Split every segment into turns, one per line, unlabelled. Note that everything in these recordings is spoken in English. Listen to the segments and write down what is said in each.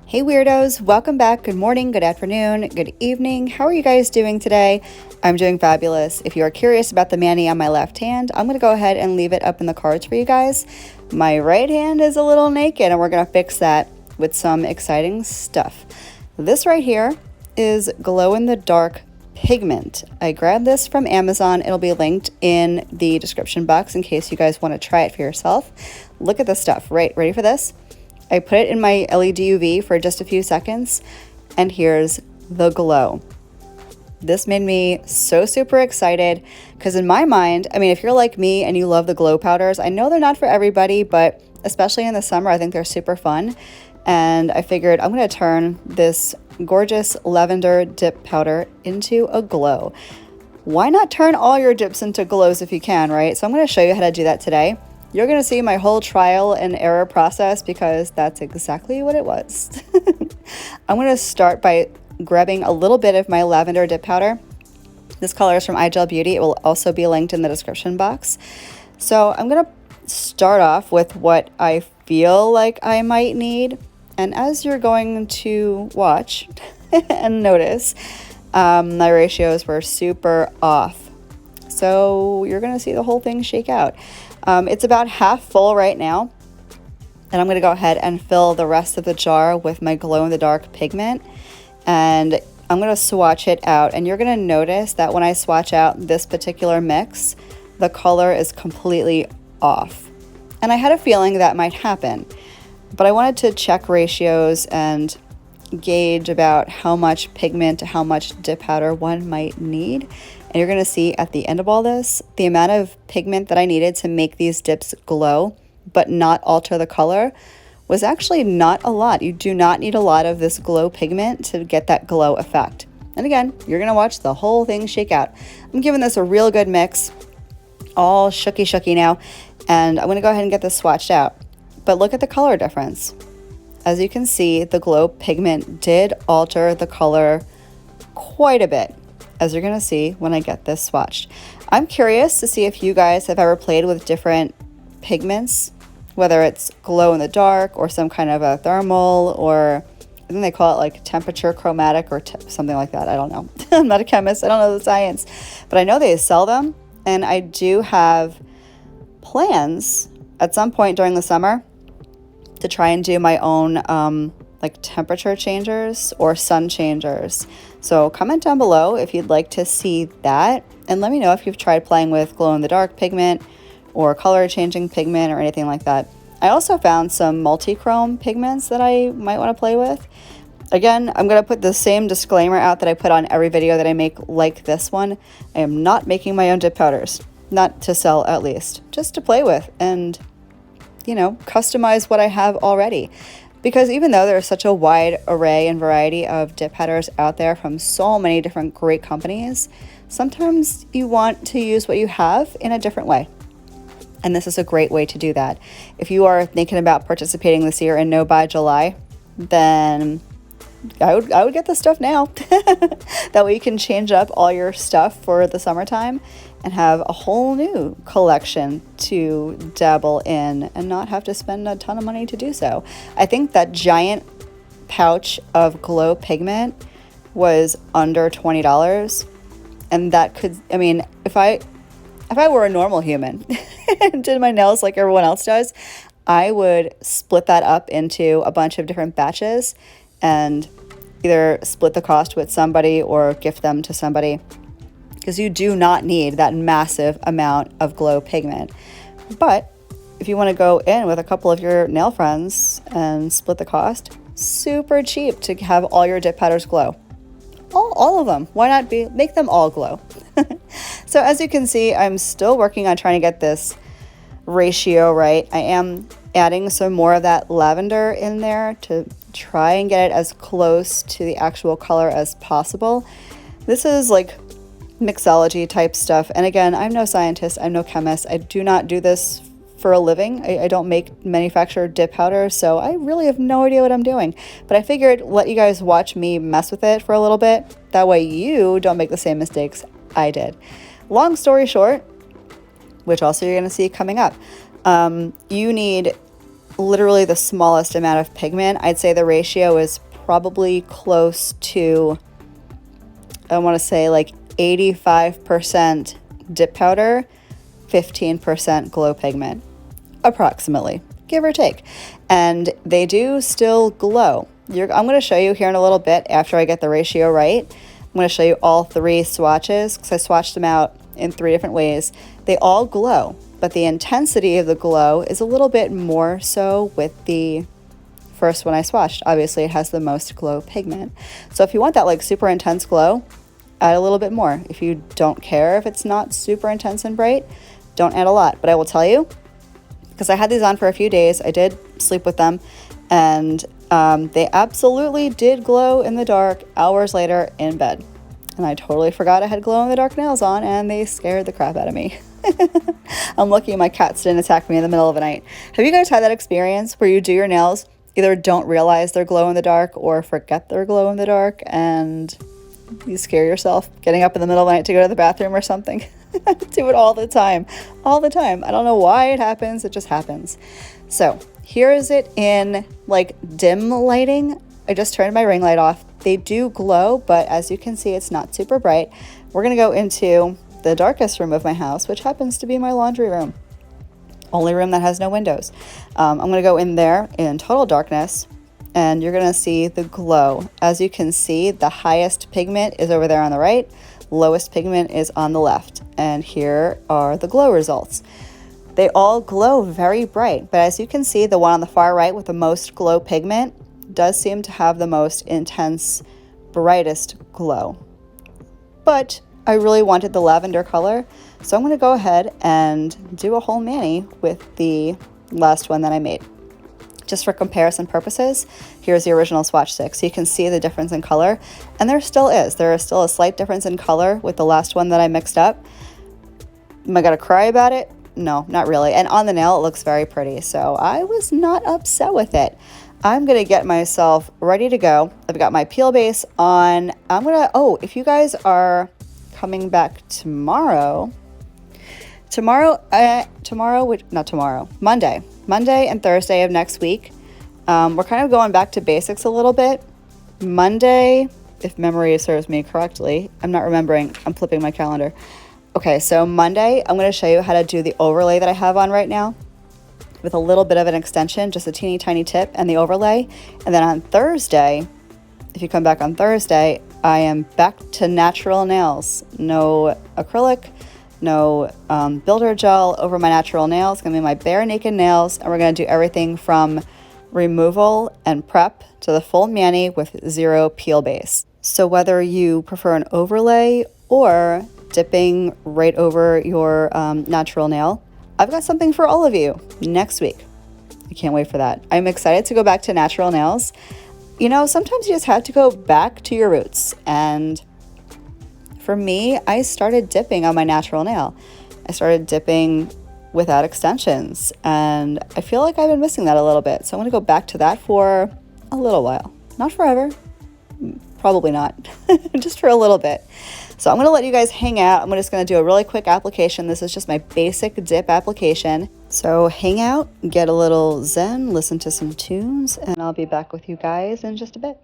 Hey weirdos, welcome back. Good morning, good afternoon, good evening. How are you guys doing today? I'm doing fabulous. If you are curious about the mani on my left hand, I'm going to go ahead and leave it up in the cards for you guys. My right hand is a little naked and we're going to fix that with some exciting stuff. This right here is glow-in-the-dark pigment. I grabbed this from Amazon. It'll be linked in the description box in case you guys want to try it for yourself. Look at this stuff. Right, ready for this? I put it in my LED UV for just a few seconds, and here's the glow. This made me so super excited because in my mind, I mean, if you're like me and you love the glow powders, I know they're not for everybody, but especially in the summer, I think they're super fun. And I figured I'm going to turn this gorgeous lavender dip powder into a glow. Why not turn all your dips into glows if you can, right? So I'm going to show you how to do that today. You're going to see my whole trial and error process because that's exactly what it was. I'm going to start by grabbing a little bit of my lavender dip powder. This color is from iGel Beauty. It will also be linked in the description box. So I'm going to start off with what I feel like I might need. And as you're going to watch and notice, my ratios were super off. So you're going to see the whole thing shake out. It's about half full right now, and I'm going to go ahead and fill the rest of the jar with my glow-in-the-dark pigment, and I'm going to swatch it out, and you're going to notice that when I swatch out this particular mix, the color is completely off, and I had a feeling that might happen, but I wanted to check ratios and gauge about how much pigment to how much dip powder one might need. And you're going to see at the end of all this, the amount of pigment that I needed to make these dips glow, but not alter the color, was actually not a lot. You do not need a lot of this glow pigment to get that glow effect. And again, you're going to watch the whole thing shake out. I'm giving this a real good mix, all shooky now, and I'm going to go ahead and get this swatched out. But look at the color difference. As you can see, the glow pigment did alter the color quite a bit, as you're going to see when I get this swatched. I'm curious to see if you guys have ever played with different pigments, whether it's glow in the dark or some kind of a thermal, or I think they call it like temperature chromatic or something like that. I don't know. I'm not a chemist. I don't know the science, but I know they sell them. And I do have plans at some point during the summer to try and do my own like temperature changers or sun changers. So comment down below if you'd like to see that, and let me know if you've tried playing with glow-in-the-dark pigment or color changing pigment or anything like that. I also found some multi-chrome pigments that I might want to play with. Again, I'm going to put the same disclaimer out that I put on every video that I make like this one. I am not making my own dip powders, not to sell at least, just to play with and, you know, customize what I have already. Because even though there's such a wide array and variety of dip powders out there from so many different great companies, sometimes you want to use what you have in a different way. And this is a great way to do that. If you are thinking about participating this year and know by July, then I would get this stuff now. That way you can change up all your stuff for the summertime and have a whole new collection to dabble in and not have to spend a ton of money to do so. I think that giant pouch of glow pigment was under $20, and that could, I mean, if I were a normal human and did my nails like everyone else does, I would split that up into a bunch of different batches and either split the cost with somebody or gift them to somebody, because you do not need that massive amount of glow pigment. But if you want to go in with a couple of your nail friends and split the cost, super cheap to have all your dip powders glow. All of them. Why not make them all glow? So as you can see, I'm still working on trying to get this ratio right. I am adding some more of that lavender in there to try and get it as close to the actual color as possible. This is like mixology type stuff, and again, I'm no scientist, I'm no chemist. I do not do this for a living. I don't manufacture dip powder, so I really have no idea what I'm doing, but I figured let you guys watch me mess with it for a little bit. That way you don't make the same mistakes I did. Long story short, which also you're going to see coming up, you need literally the smallest amount of pigment. I'd say the ratio is probably close to, I want to say like 85% dip powder, 15% glow pigment, approximately, give or take. And they do still glow. I'm going to show you here in a little bit after I get the ratio right. I'm going to show you all 3 swatches because I swatched them out in 3 different ways. They all glow, but the intensity of the glow is a little bit more so with the first one I swatched. Obviously, it has the most glow pigment. So if you want that like super intense glow, add a little bit more. If you don't care if it's not super intense and bright, don't add a lot. But I will tell you, because I had these on for a few days, I did sleep with them, and they absolutely did glow in the dark hours later in bed. And I totally forgot I had glow in the dark nails on, and they scared the crap out of me. I'm lucky my cats didn't attack me in the middle of the night. Have you guys had that experience where you do your nails, either don't realize they're glow in the dark or forget they're glow in the dark, and you scare yourself getting up in the middle of the night to go to the bathroom or something? I do it all the time. All the time. I don't know why it happens. It just happens. So here is it in like dim lighting. I just turned my ring light off. They do glow, but as you can see, it's not super bright. We're going to go into the darkest room of my house, which happens to be my laundry room. Only room that has no windows. I'm going to go in there in total darkness, and you're going to see the glow. As you can see, the highest pigment is over there on the right, lowest pigment is on the left, and here are the glow results. They all glow very bright, but as you can see, the one on the far right with the most glow pigment does seem to have the most intense, brightest glow. But I really wanted the lavender color, so I'm going to go ahead and do a whole mani with the last one that I made. Just for comparison purposes, here's the original swatch stick, so you can see the difference in color, and there still is. There is still a slight difference in color with the last one that I mixed up. Am I gonna cry about it? No, not really. And on the nail, it looks very pretty, so I was not upset with it. I'm gonna get myself ready to go. I've got my peel base on. If you guys are coming back Monday and Thursday of next week, we're kind of going back to basics a little bit. Monday, if memory serves me correctly, I'm not remembering, I'm flipping my calendar. Okay, so Monday, I'm going to show you how to do the overlay that I have on right now with a little bit of an extension, just a teeny tiny tip and the overlay. And then on Thursday, if you come back on Thursday, I am back to natural nails. No acrylic, no builder gel over my natural nails. It's going to be my bare naked nails, and we're going to do everything from removal and prep to the full mani with 0 peel base. So whether you prefer an overlay or dipping right over your natural nail, I've got something for all of you next week. I can't wait for that. I'm excited to go back to natural nails. You know, sometimes you just have to go back to your roots, and for me, I started dipping on my natural nail. I started dipping without extensions, and I feel like I've been missing that a little bit. So I'm going to go back to that for a little while. Not forever. Probably not. Just for a little bit. So I'm going to let you guys hang out. I'm just going to do a really quick application. This is just my basic dip application. So hang out, get a little zen, listen to some tunes, and I'll be back with you guys in just a bit.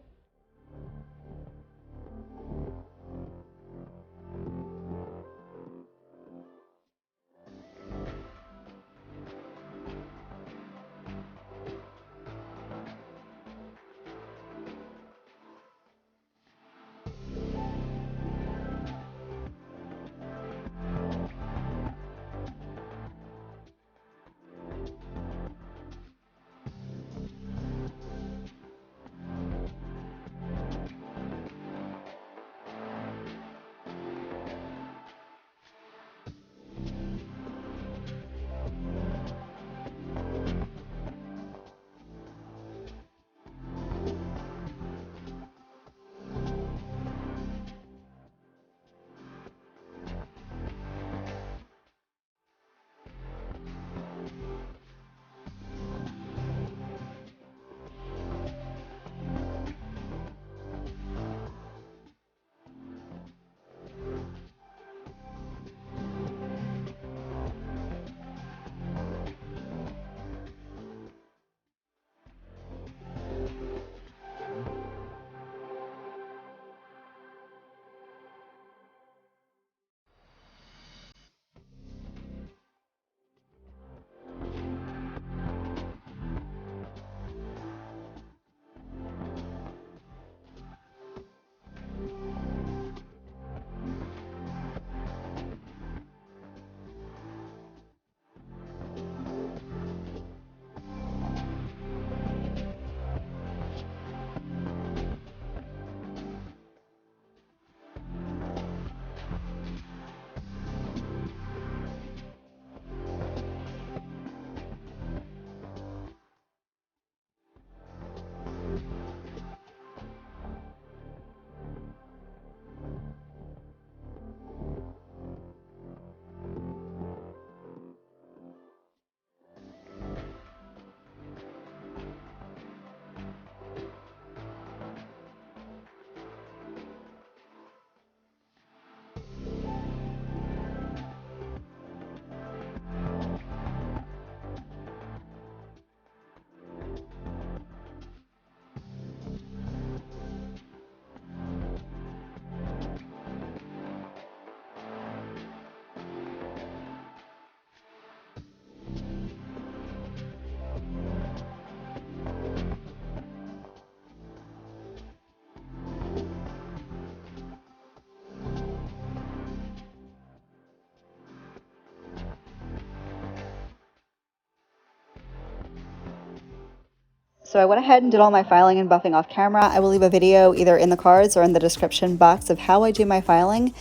So I went ahead and did all my filing and buffing off camera. I will leave a video either in the cards or in the description box of how I do my filing.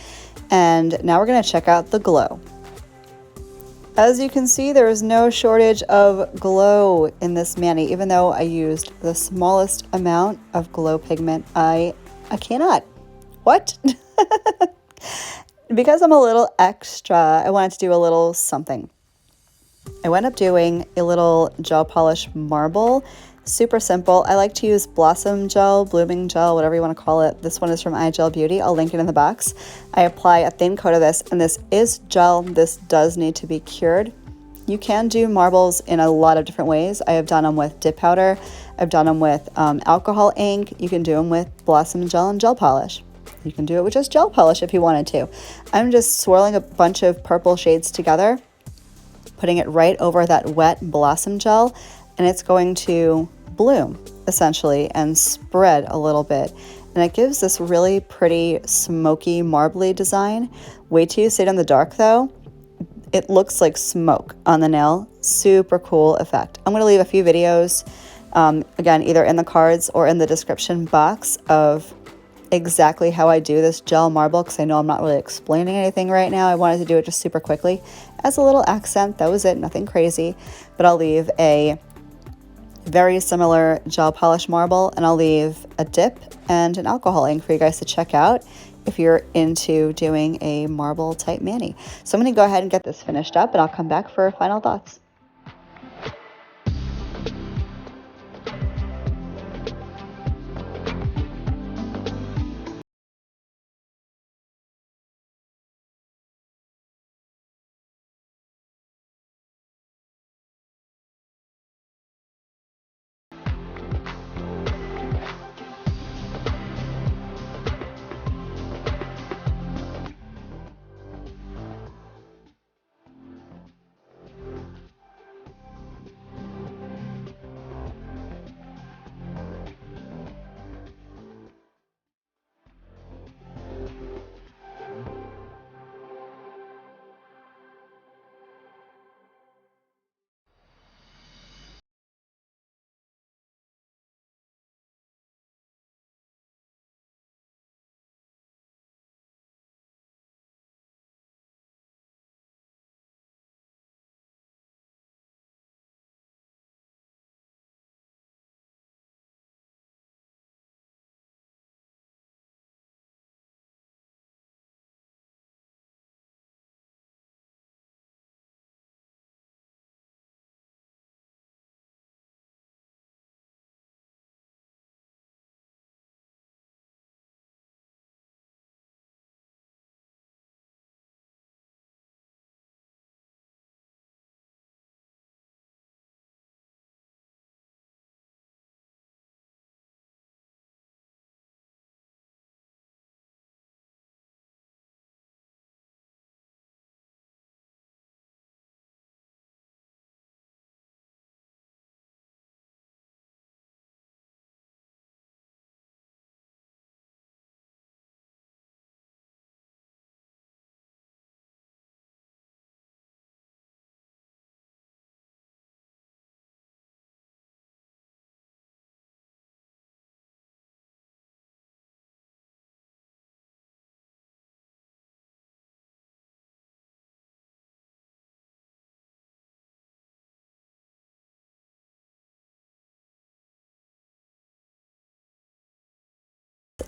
And now we're going to check out the glow. As you can see, there is no shortage of glow in this mani, even though I used the smallest amount of glow pigment. I cannot. What? Because I'm a little extra, I wanted to do a little something. I went up doing a little gel polish marble. Super simple. I like to use blossom gel, blooming gel, whatever you want to call it. This one is from iGel Beauty. I'll link it in the box. I apply a thin coat of this, and this is gel. This does need to be cured. You can do marbles in a lot of different ways. I have done them with dip powder. I've done them with alcohol ink. You can do them with blossom gel and gel polish. You can do it with just gel polish if you wanted to. I'm just swirling a bunch of purple shades together, putting it right over that wet blossom gel, and it's going to bloom essentially and spread a little bit. And it gives this really pretty smoky marbly design. Wait till you see it in the dark though. It looks like smoke on the nail. Super cool effect. I'm going to leave a few videos, again, either in the cards or in the description box of exactly how I do this gel marble, because I know I'm not really explaining anything right now. I wanted to do it just super quickly as a little accent. That was it, nothing crazy. But I'll leave a very similar gel polish marble, and I'll leave a dip and an alcohol ink for you guys to check out if you're into doing a marble type mani. So I'm going to go ahead and get this finished up, and I'll come back for final thoughts.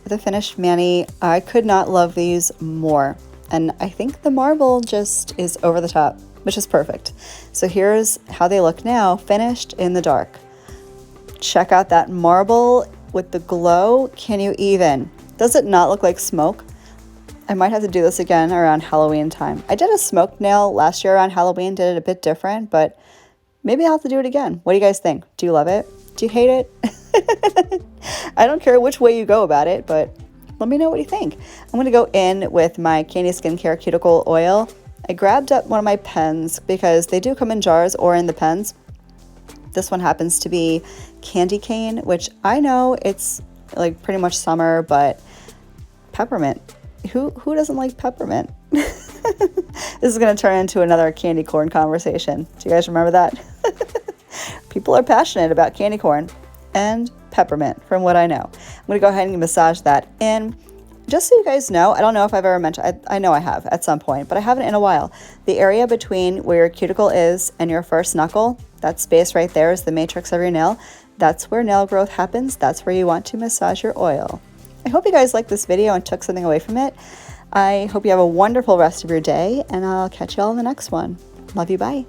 The finished mani, I could not love these more, and I think the marble just is over the top, which is perfect. So here's how they look now, finished in the dark. Check out that marble with the glow. Can you even? Does it not look like smoke? I might have to do this again around Halloween time. I did a smoked nail last year around Halloween, did it a bit different, but maybe I'll have to do it again. What do you guys think? Do you love it? Do you hate it? I don't care which way you go about it, but let me know what you think. I'm going to go in with my Candi Skincare Cuticle Oil. I grabbed up one of my pens because they do come in jars or in the pens. This one happens to be Candy Cane, which I know it's like pretty much summer, but peppermint. Who doesn't like peppermint? This is going to turn into another candy corn conversation. Do you guys remember that? People are passionate about candy corn. and peppermint from what I know. I'm gonna go ahead and massage that in. Just so you guys know, I don't know if I've ever mentioned, I know I have at some point, but I haven't in a while. The area between where your cuticle is and your first knuckle, that space right there is the matrix of your nail. That's where nail growth happens. That's where you want to massage your oil. I hope you guys liked this video and took something away from it. I hope you have a wonderful rest of your day, and I'll catch you all in the next one. Love you, bye.